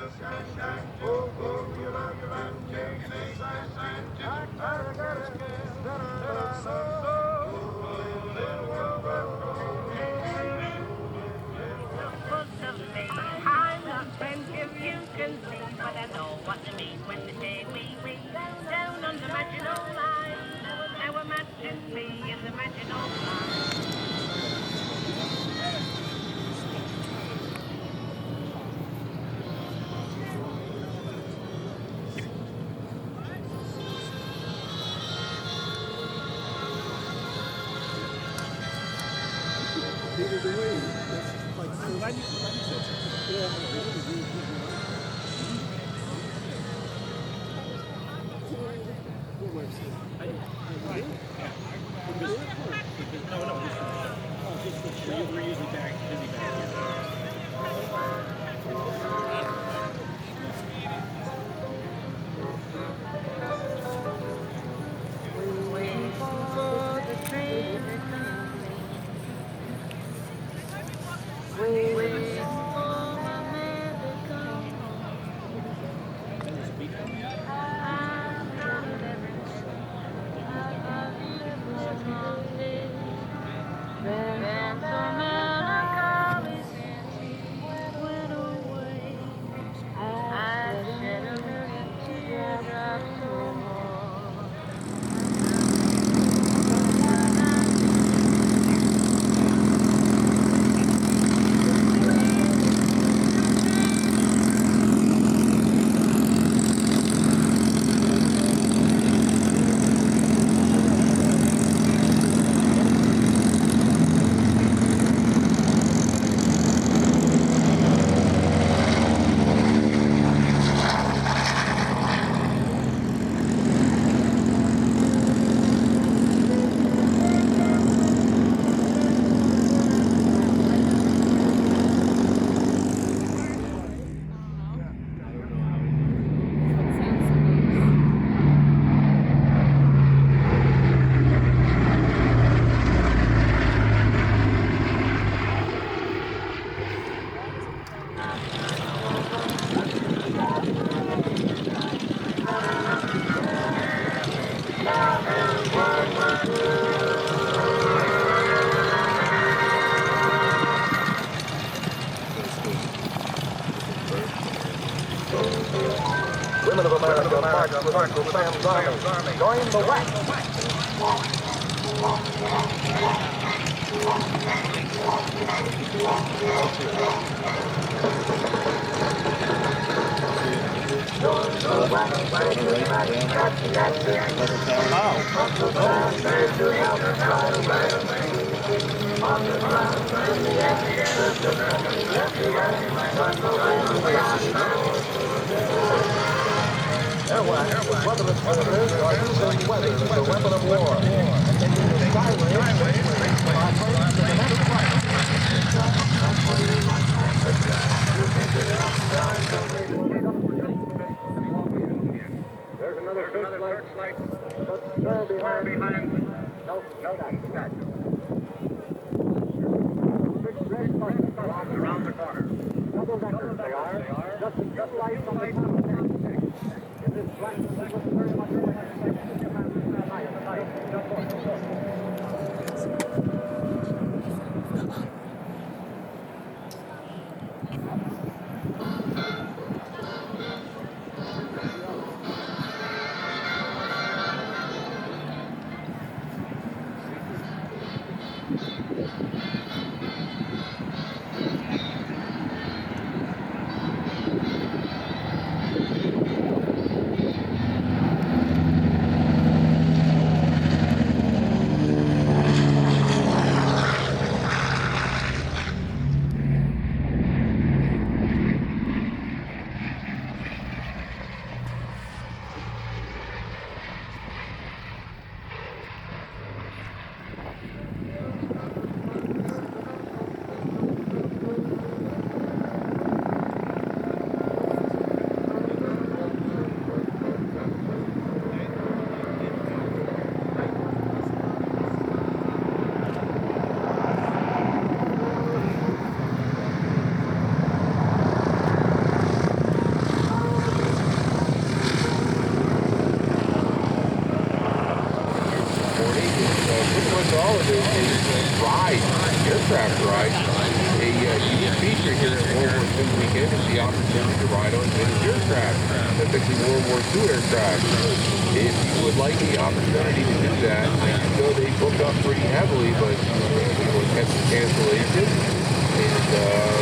I'm not friendship, you can see, but I know what they mean when they say we down on the Maginot Line. Now imagine me in the Maginot Line. We're usually busy back here. Waiting for the train to come. Waiting for my man to come. I've done everything. I've lived long days. Then so melancholy since he went away. I shed a million teardrops no more. Women of America march with Uncle Sam's Army. Join the wax. Airwax, weather reporters are using weather as a weapon of war. And taking the skyways to the next flight. There's another searchlight, but far behind. No, that. Around the corner. Double deckers they are. Just a light on the top. In this black, very much pretty much all of it is rides, aircraft rides. A unique feature here at World War II weekend is the opportunity to ride on vintage aircraft, typically World War II aircraft. If you would like the opportunity to do that, I know they book up pretty heavily, but you know, catch some cancellation. And